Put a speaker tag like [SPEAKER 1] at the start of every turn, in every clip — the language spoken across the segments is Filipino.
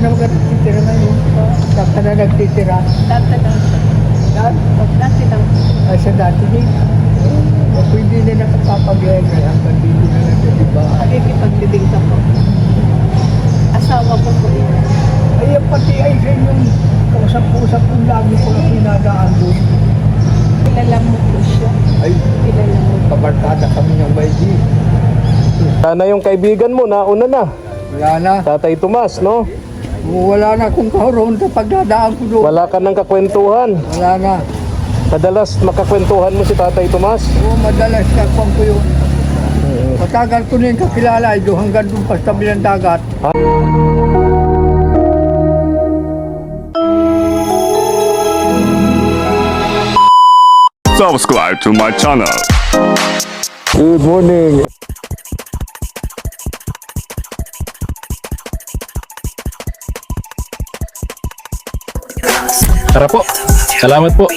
[SPEAKER 1] na magkatitira ngayon? Saan ka na nagtitira?
[SPEAKER 2] Dati lang.
[SPEAKER 1] Saan?
[SPEAKER 2] Dati lang.
[SPEAKER 1] Ay, sa dati din. Ako hindi na nakapapag-ihay kaya hanggang dito na lang sa diba?
[SPEAKER 2] Nakikipagbibig ka po. Asawa ko po yun.
[SPEAKER 1] Ay, pati ay sa inyong kausap-usap kung lagi ko na pinadaan doon.
[SPEAKER 2] Kilala mo po siya.
[SPEAKER 1] Ay,
[SPEAKER 2] Kilala mo.
[SPEAKER 1] kabarkada kami ng YG.
[SPEAKER 3] Sana yung kaibigan mo, nauna na.
[SPEAKER 1] Wala na.
[SPEAKER 3] Tatay Tomas, no?
[SPEAKER 1] Wala na akong karoon kapag dadaan ko doon.
[SPEAKER 3] Wala ka nang kakwentuhan.
[SPEAKER 1] Wala na.
[SPEAKER 3] Madalas makakwentuhan mo si Tatay Tomas.
[SPEAKER 1] Oo, madalas kakpang ko yun. Matagal ko na yung kakilala doon hanggang doon pa sa tabi ng dagat.
[SPEAKER 4] Subscribe to my channel.
[SPEAKER 3] Good morning. Tara po. Salamat po.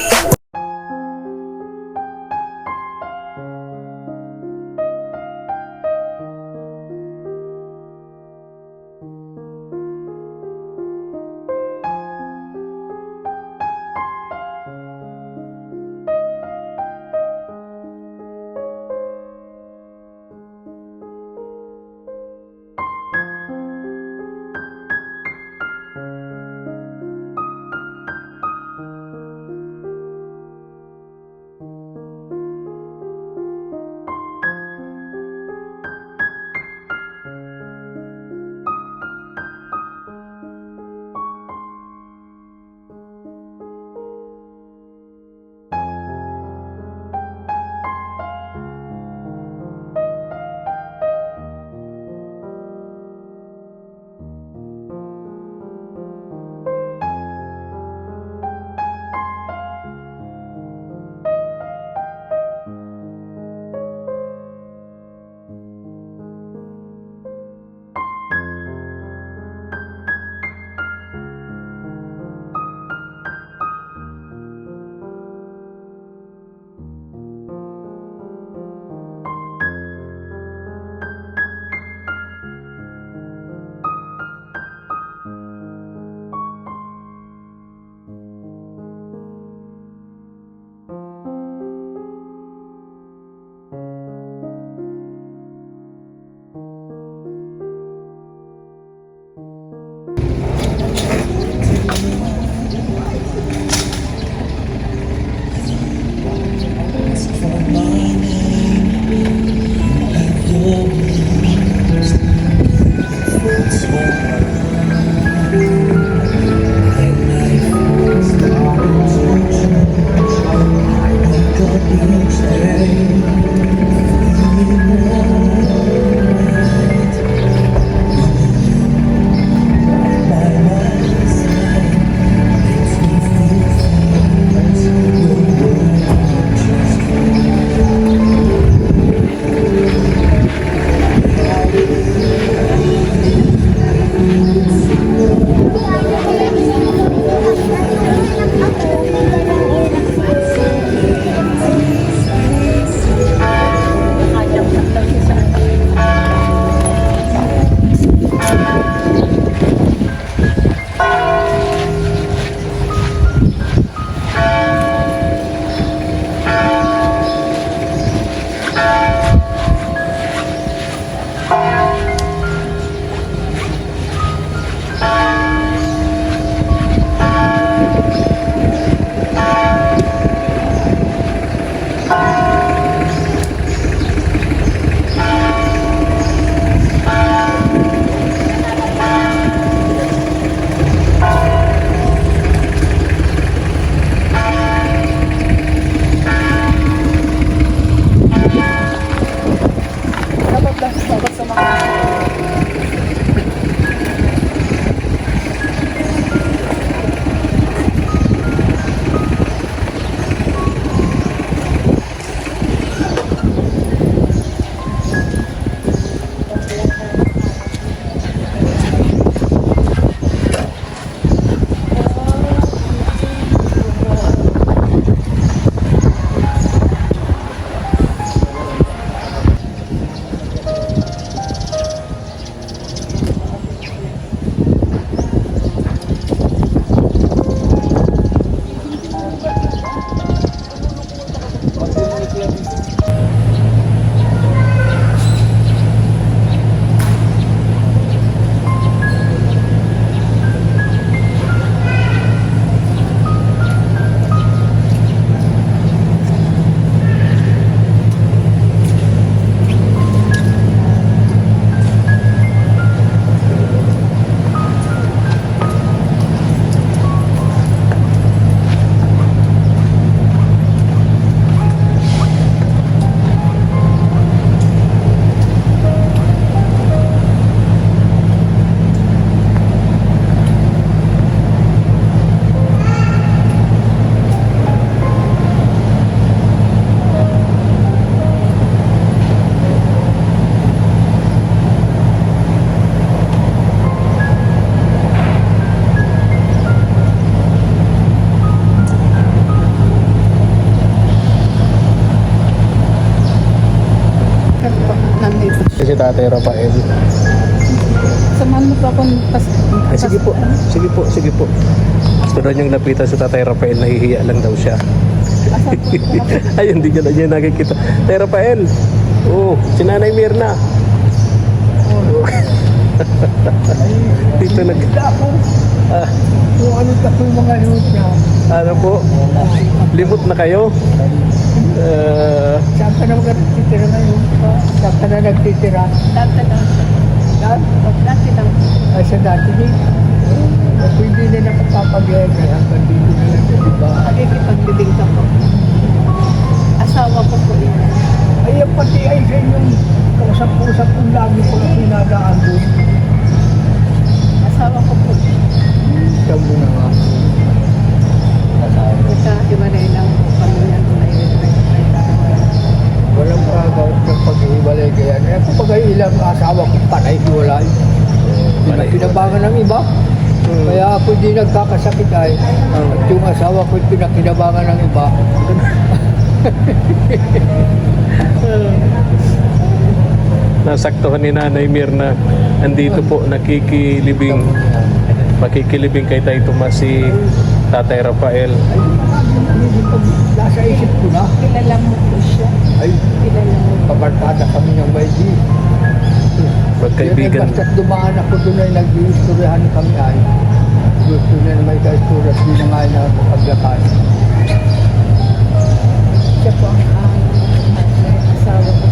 [SPEAKER 3] Tatay Rafael.
[SPEAKER 2] Samahan mo pa akong
[SPEAKER 3] Ay, sige po. Sige po, sige po. Gusto daw niyang lapitan si Tatay Rafael, nahihiya lang daw siya. Ay, hindi ka na niya nakikita. Tatay Rafael. Oh, si Nanay Mirna. Dito nag...
[SPEAKER 1] Hindi ako.
[SPEAKER 3] Ah,
[SPEAKER 1] Kung ano ka po yung mga limot niya.
[SPEAKER 3] ano po? Limot na kayo?
[SPEAKER 1] Saan ka na nagtitira ngayon? Saan ka na nagtitira?
[SPEAKER 2] Dati lang.
[SPEAKER 1] Saan?
[SPEAKER 2] Dati lang.
[SPEAKER 1] Ay, sa dati din. Ako hindi na nakapapagyan. Kaya hanggang dito na lang, di ba?
[SPEAKER 2] Nakikipagbibig ka po. Asawa ko po yun.
[SPEAKER 1] Ay, ang pati ay sa inyong kausap-usap kong lagi ko na pinadaan doon.
[SPEAKER 2] Asawa ko po.
[SPEAKER 1] Siya mo na nga.
[SPEAKER 2] Nagkahiwalay lang po kami yan.
[SPEAKER 1] Walang kagaw ng pag-iwalay kaya. Kaya kapag ay ilang asawa ko panay hiwalay. Hindi na kinabangan ng iba. Kaya ako hindi nagkakasakit ay. At yung asawa ko pinakinabangan ng iba.
[SPEAKER 3] Nasaktuhan ni Nanay Mirna. Andito po, makikilibing kay Tay Tomas si Tatay Rafael.
[SPEAKER 1] Ay, hindi pag nasa isip ko na.
[SPEAKER 2] Kilala mo po siya.
[SPEAKER 1] Ay,
[SPEAKER 2] Kilala mo.
[SPEAKER 1] pabarkada kami ng Baiji.
[SPEAKER 3] Magkaibigan.
[SPEAKER 1] Basta't dumaan ako doon ay nag-iistoryahan kami ay. Gusto na may ka-istorya, di na nga na paglakas.
[SPEAKER 2] Siya po ang asawa ko.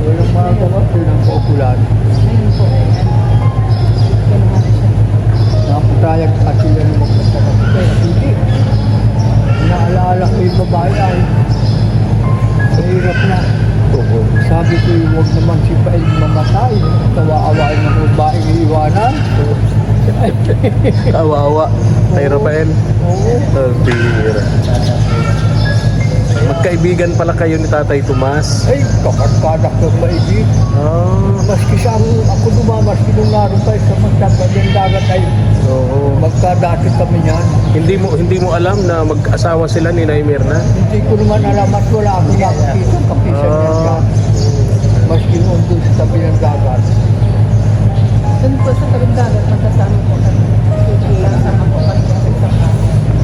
[SPEAKER 1] Walang mga gawa, doon ang kaukulan.
[SPEAKER 2] Ngayon po ay ginawa na siya.
[SPEAKER 1] Nakaputayag ka sila ng magkasarap. Kaya hindi. Naalaala ko yung babae ay mahirap na. Sabi ko huwag naman si Pael mamatay. Kawa-awain ng babae iiwanan.
[SPEAKER 3] Kawawa. Tay Rafael.
[SPEAKER 1] Oo.
[SPEAKER 3] Oh, bihira. Magkaibigan pala kayo ni Tatay Tomas.
[SPEAKER 1] Ay, kakarkadak ng maigi.
[SPEAKER 3] Ah,
[SPEAKER 1] Maski sa ako dumamaski nung naroon tayo sa magdagat yung dagat ay
[SPEAKER 3] oo.
[SPEAKER 1] magkadati kami niyan.
[SPEAKER 3] Hindi mo alam na mag-asawa sila ni Nay Mirna?
[SPEAKER 1] Hindi ko naman alam at wala akong nakikita kapisan niya siya. Maski noon doon sa tabi ng dagat.
[SPEAKER 2] Doon po sa tabing dagat, magkasama po kami. Kasama po kami sa isang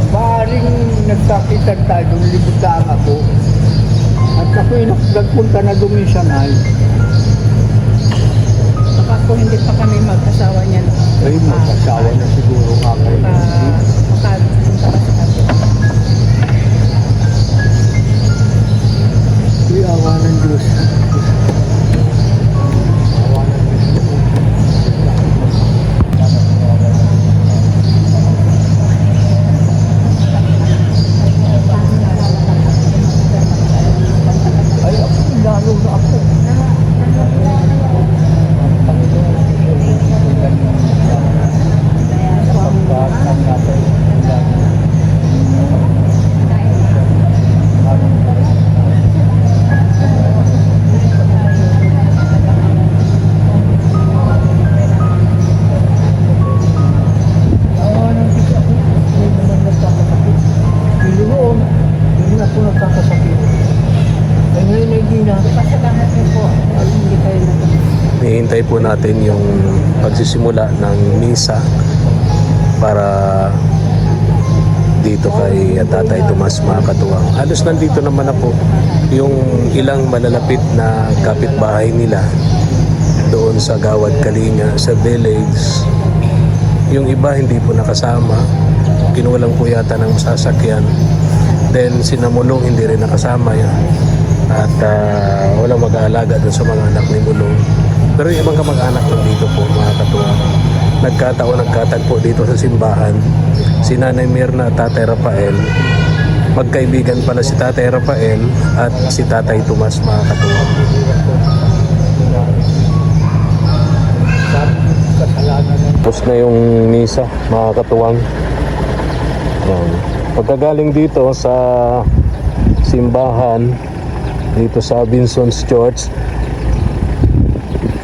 [SPEAKER 1] Maaaring nagsakitan tayo doon, libutaan ako. At ako'y nagpunta na doon minsan ay.
[SPEAKER 2] Baka po hindi pa kami mag-asawa niyan.
[SPEAKER 1] Ay, mag-asawa na siguro nga kayo.
[SPEAKER 2] Makapunta pa sa kami.
[SPEAKER 1] Uy, awa ng Diyos. Awa ng Diyos. Ay, ako, lalo na ako. Awa ng Diyos ako. Hindi naman nagkakasakit. Pilihoon, hindi na ako nagkakasakit. Ay, ngayon ay di na.
[SPEAKER 2] Pasalamat niyo po. Ay, hindi kayo nagkasama.
[SPEAKER 3] Hihintay po natin yung pagsisimula ng misa para dito kay Tatay Tomas mga katuwang. Halos nandito naman na po yung ilang malalapit na kapitbahay nila doon sa Gawad Kalinga, sa village. Yung iba hindi po nakasama. Kinulang po yata ng sasakyan. Then sinamulong hindi rin nakasama yan. At walang mag-aalaga doon sa mga anak ni Mulong. Pero yung ibang kamag-anak nandito po mga katuwang. Nagkatagpo dito sa simbahan si Nanay Mirna at Tatay Rafael. Magkaibigan pala si Tatay Rafael at si Tatay Tomas mga katuwang.
[SPEAKER 1] Kasalanan ng
[SPEAKER 3] Tapos na yung misa mga katuwang. Yan. Pagkagaling dito sa simbahan dito sa Vinson's Church,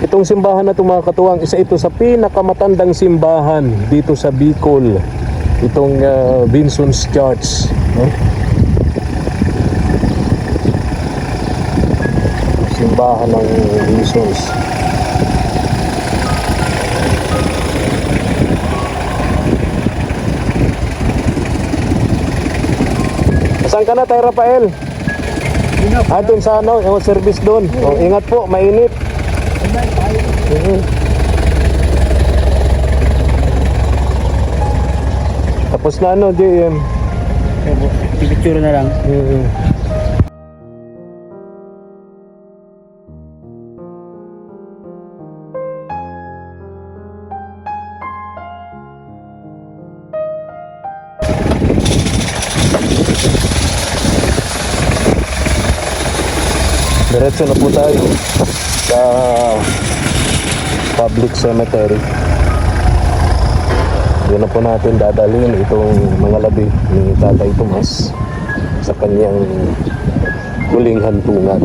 [SPEAKER 3] itong simbahan na ito mga katuwang, isa ito sa pinakamatandang simbahan dito sa Bicol, itong Vinson's Church, no? simbahan ng Vincents. Saan ka na tayo, Rafael? Dun sa ano, yung service doon. Oh, ingat po, mainit. Mhm. Tapos na ano, JM.
[SPEAKER 1] Pipicture na lang.
[SPEAKER 3] Mhm. Diretso na po tayo sa public cemetery. Doon na po natin dadalhin itong mga labi ni Tatay Tomas sa kanyang huling hantungan.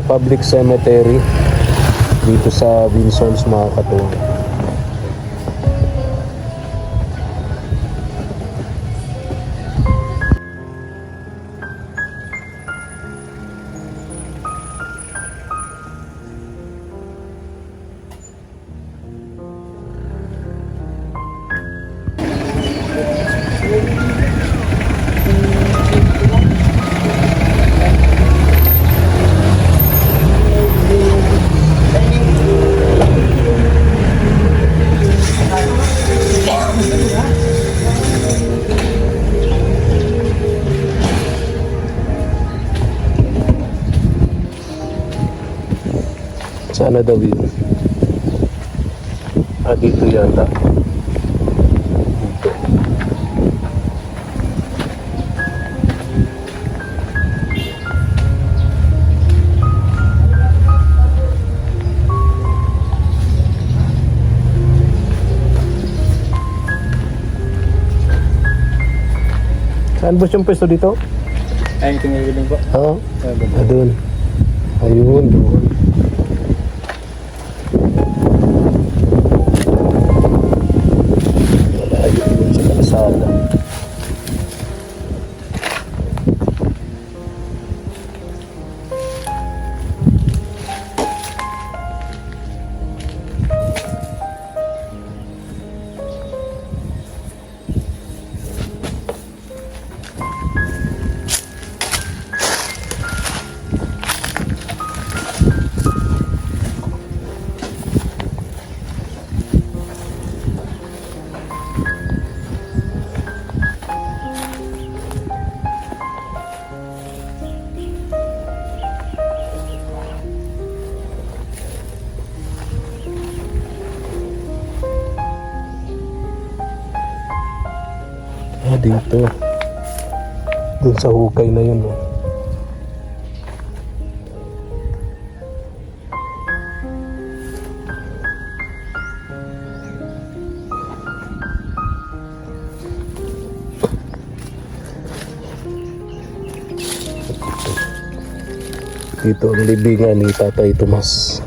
[SPEAKER 3] Public cemetery dito sa Vincents, mga katuwang. Sana daw yun. Dito yata. Dito. Saan ba siyang pwesto dito?
[SPEAKER 1] Ay, tingnan po.
[SPEAKER 3] Oo. Doon. Ayun, doon. Kalsada. Dito. Doon sa hukay na yun. Oh. Dito ang libingan ni Tatay Tomas.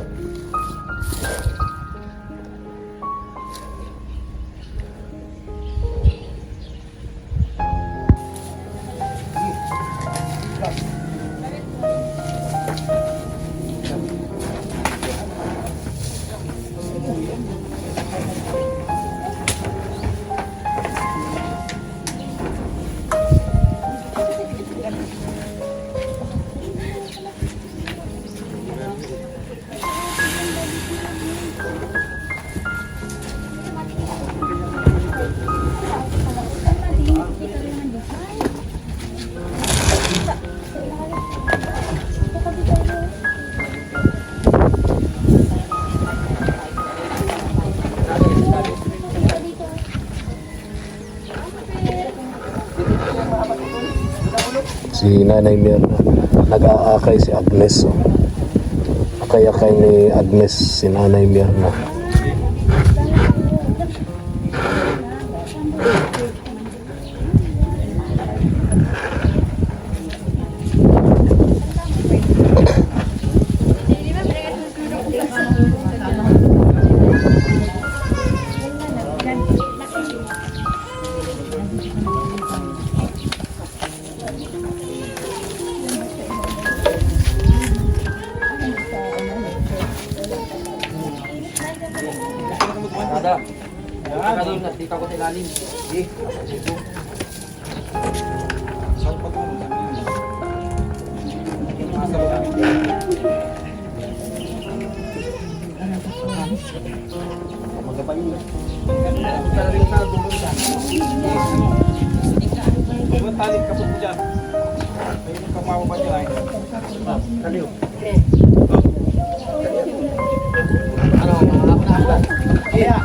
[SPEAKER 3] Si Nanay Mirna, nag-aakay si Agnes. Oh. Akay-akay ni Agnes si Nanay Mirna.
[SPEAKER 4] Ada. Ada doon, dito ako sa ilalim.
[SPEAKER 5] Talik kapot mo dyan. Ayun ang kamawa ba dyan ay?
[SPEAKER 4] Kaliw. Ano, mahap. Iya.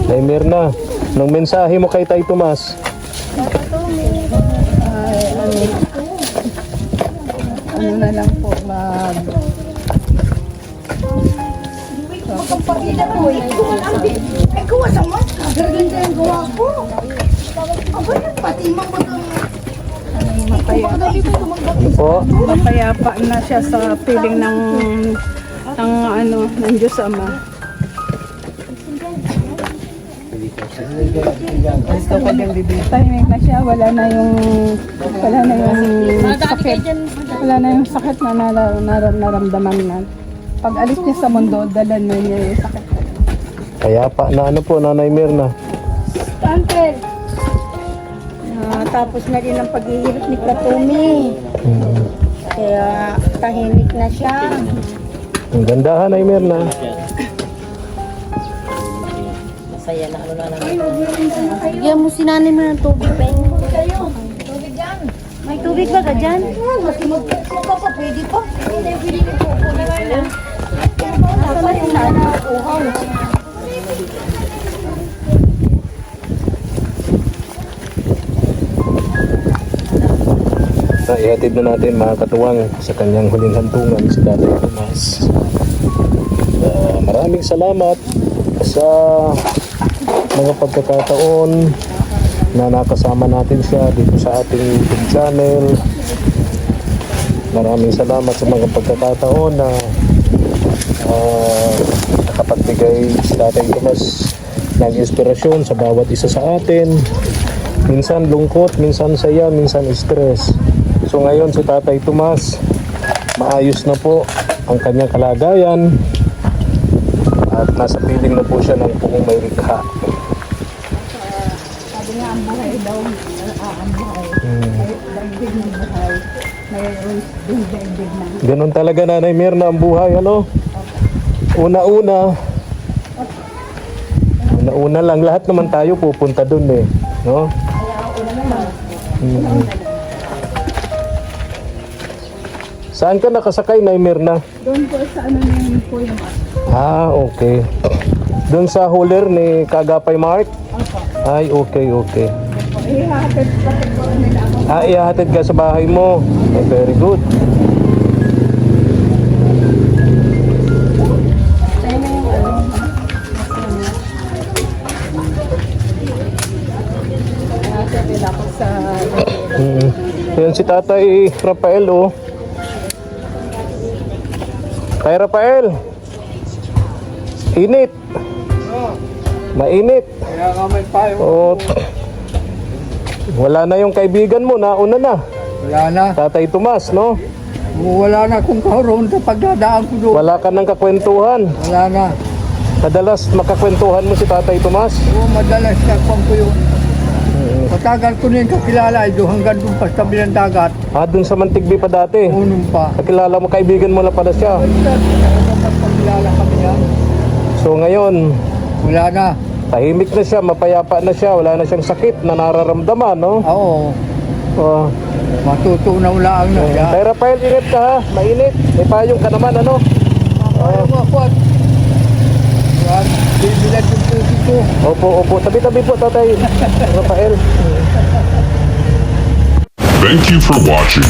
[SPEAKER 3] Nay Mirna, nung mensahe mo kay Tay Tomas.
[SPEAKER 2] Ano na lang po,
[SPEAKER 6] Ay, gawa sa mga. Gaganda yung gawa ko. Aba, nagpatimang mo ng...
[SPEAKER 3] Ano po?
[SPEAKER 2] mapayapa na siya sa piling ng Diyos Ama. Tahimik na siya, wala na yung sakit. Wala na yung sakit na naramdaman na. Pag alis niya sa mundo, dalan na niya yung sakit.
[SPEAKER 3] Kaya pa na ano po, Nanay Mirna.
[SPEAKER 6] Uncle. Tapos na din ang paghihirap ni Katumi. Kaya tahimik na siya.
[SPEAKER 3] Ang ganda ha, Nay Mirna.
[SPEAKER 6] Bigyan mo si nanay mo ng tubig. Paingin ko kayo. Tubig dyan. May tubig ba ka dyan? Mas mag-po ka pa. Pwede pa. Hindi, pwede ko po. Nasa na yung nanay ko.
[SPEAKER 3] Ihatid na natin mga katuwang sa kanyang huling hantungan si Tatay Tomas. Maraming salamat sa mga pagkakataon na nakasama natin siya dito sa ating YouTube channel. Maraming salamat sa mga pagkakataon na nakapagbigay si Tatay Tomas ng inspirasyon sa bawat isa sa atin. Minsan lungkot, minsan saya, minsan stress. So ngayon si Tatay Tomas, maayos na po ang kanyang kalagayan at nasa piling na po siya ng buong may likha.
[SPEAKER 2] Sabi nga ang buhay daw, ang buhay. Dagdig ng buhay. Mayroon din dagdig na.
[SPEAKER 3] Ganun talaga, Nanay Mirna, ang buhay, ano? Una-una lang, lahat naman tayo pupunta dun eh, no? Saan ka nakasakay, Nay Mirna?
[SPEAKER 2] Doon po sa ano na yun po yung
[SPEAKER 3] Okay. Doon sa huler ni Kagapay Mark? Ay, okay.
[SPEAKER 2] ihahatid pa po nila ako.
[SPEAKER 3] Ihahatid ka sa bahay mo. Very good.
[SPEAKER 2] Tayo na yung ihahatid ako sa
[SPEAKER 3] Yan si Tatay Rafael, oh. Tay Rafael. Init. Mainit.
[SPEAKER 1] Kaya nga may payo.
[SPEAKER 3] Oh. Wala na yung kaibigan mo, nauna na.
[SPEAKER 1] Wala na.
[SPEAKER 3] Tatay Tomas, no?
[SPEAKER 1] Wala na kung karoon sa pagdadaan ko doon.
[SPEAKER 3] Wala ka ng kakwentuhan.
[SPEAKER 1] Wala na.
[SPEAKER 3] Madalas makakwentuhan mo si Tatay Tomas.
[SPEAKER 1] Oo, madalas na ko yun. Matagal ko na yung kakilala, ay doon hanggang doon pa sa tabi ng dagat.
[SPEAKER 3] Dun sa Mantigbi pa dati.
[SPEAKER 1] Unong pa.
[SPEAKER 3] Nakilala mo, kaibigan mo na pala siya.
[SPEAKER 1] Kakilala kami yan.
[SPEAKER 3] So ngayon,
[SPEAKER 1] Wala na.
[SPEAKER 3] tahimik na siya, mapayapa na siya, wala na siyang sakit na nararamdaman, no?
[SPEAKER 1] Oo.
[SPEAKER 3] Oh.
[SPEAKER 1] Matutunaw lang na siya.
[SPEAKER 3] Kay Rafael, ingat ka ha, mainit. May payong ka naman, ano?
[SPEAKER 1] Ayaw mo ako at yan, bibilag yung puso ko.
[SPEAKER 3] Opo, tabi-tabi po, Tatay Rafael.
[SPEAKER 7] Thank you for watching.